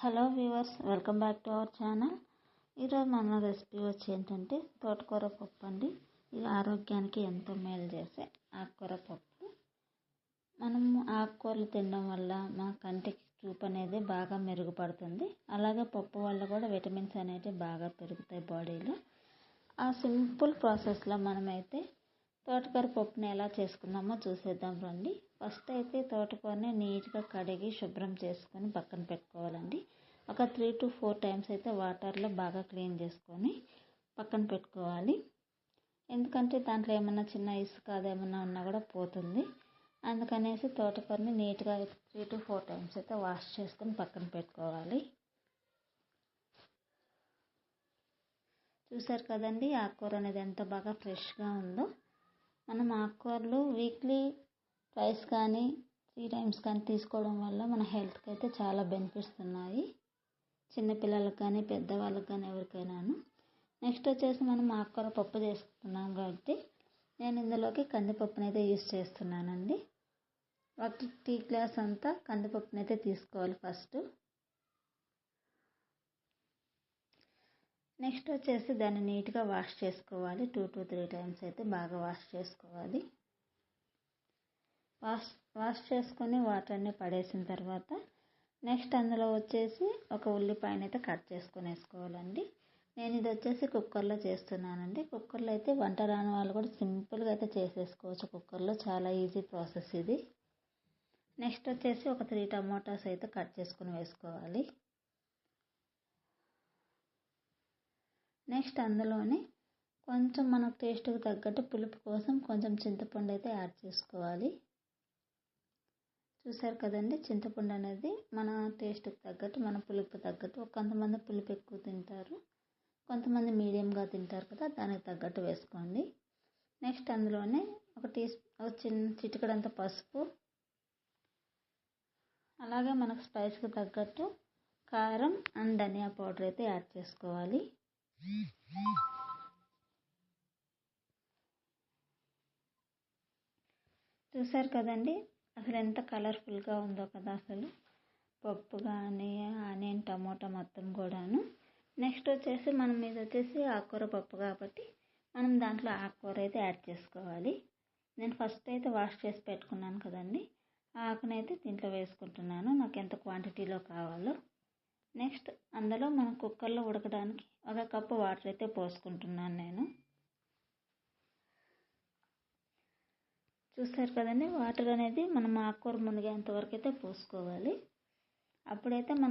Hello viewers, welcome back to our channel. ఈరోజు మన recipe వచ్చి ఏంటంటే తోటకూర పప్పు అండి. ఇది ఆరోగ్యానికి ఎంతో మేలు చేసే ఆకుకూర పప్పు. మనం ఆకుకూరలు తినడం వల్ల మన కంటికి చూపు అనేది బాగా మెరుగుపడుతుంది. అలాగే పప్పు వల్ల కూడా విటమిన్స్ అనేవి బాగా పెరుగుతాయి బాడీలో. ఆ సింపుల్ ప్రాసెస్లో మనమైతే తోటకూర పప్పుని ఎలా చేసుకుందామో చూసేద్దాం రండి. ఫస్ట్ అయితే తోటకూరని నీట్గా కడిగి శుభ్రం చేసుకొని పక్కన పెట్టుకోవాలండి. ఒక 3 to 4 టైమ్స్ అయితే వాటర్లో బాగా క్లీన్ చేసుకొని పక్కన పెట్టుకోవాలి. ఎందుకంటే దాంట్లో ఏమన్నా చిన్న ఇసుక అదేమన్నా ఉన్నా కూడా పోతుంది. అందుకనేసి తోటకూరని నీట్గా 3 to 4 టైమ్స్ అయితే వాష్ చేసుకొని పక్కన పెట్టుకోవాలి. చూసారు కదండి, ఆకుకూర అనేది ఎంత బాగా ఫ్రెష్గా ఉందో. మనం ఆకుకూరలు వీక్లీ ట్వైస్ కానీ 3 టైమ్స్ కానీ తీసుకోవడం వల్ల మన హెల్త్కి అయితే చాలా బెనిఫిట్స్ ఉన్నాయి, చిన్నపిల్లలకు కానీ పెద్దవాళ్ళకి కానీ ఎవరికైనాను. నెక్స్ట్ వచ్చేసి మనం ఆకుకూర పప్పు చేసుకుంటున్నాం కాబట్టి నేను ఇందులోకి కందిపప్పుని అయితే యూస్ చేస్తున్నానండి. ఒక టీ గ్లాస్ అంతా కందిపప్పుని అయితే తీసుకోవాలి ఫస్ట్. నెక్స్ట్ వచ్చేసి దాన్ని నీట్గా వాష్ చేసుకోవాలి. 2 to 3 టైమ్స్ అయితే బాగా వాష్ చేసుకోవాలి. వాష్ చేసుకొని వాటర్ అన్ని పడేసిన తర్వాత నెక్స్ట్ అందులో వచ్చేసి ఒక ఉల్లిపాయని అయితే కట్ చేసుకొని వేసుకోవాలండి. నేను ఇది వచ్చేసి కుక్కర్లో చేస్తున్నానండి. కుక్కర్లో అయితే వంట రాని వాళ్ళు కూడా సింపుల్గా అయితే చేసేసుకోవచ్చు. కుక్కర్లో చాలా ఈజీ ప్రాసెస్ ఇది. నెక్స్ట్ వచ్చేసి ఒక 3 టమోటాస్ అయితే కట్ చేసుకొని వేసుకోవాలి. నెక్స్ట్ అందులోనే కొంచెం మన టేస్ట్కి తగ్గట్టు పులుపు కోసం కొంచెం చింతపండు అయితే యాడ్ చేసుకోవాలి. చూసారు కదండి, చింతపండు అనేది మన టేస్ట్కి తగ్గట్టు, మన పులుపు తగ్గట్టు. కొంతమంది పులుపు ఎక్కువ తింటారు, కొంతమంది మీడియంగా తింటారు కదా, దానికి తగ్గట్టు వేసుకోండి. నెక్స్ట్ అందులోనే ఒక చిన్న చిటికెడంత పసుపు, అలాగే మనకు స్పైస్కి తగ్గట్టు కారం అండ్ ధనియా పౌడర్ అయితే యాడ్ చేసుకోవాలి. చూసారు కదండి, అసలు ఎంత కలర్ఫుల్గా ఉందో కదా అసలు పప్పు కానీ ఆనియన్ టమోటా మొత్తం కూడాను. నెక్స్ట్ వచ్చేసి మనం ఇది వచ్చేసి ఆకుకూర పప్పు కాబట్టి మనం దాంట్లో ఆకుకూర అయితే యాడ్ చేసుకోవాలి. నేను ఫస్ట్ అయితే వాష్ చేసి పెట్టుకున్నాను కదండి, ఆ ఆకునైతే దీంట్లో వేసుకుంటున్నాను నాకు ఎంత క్వాంటిటీలో కావాలో. నెక్స్ట్ అందులో మనం కుక్కర్లో ఉడకడానికి 1 కప్పు వాటర్ అయితే పోసుకుంటున్నాను నేను. చూస్తారు కదండి, వాటర్ అనేది మనం ఆకుకూర మునిగేంత వరకు అయితే పోసుకోవాలి. అప్పుడైతే మనం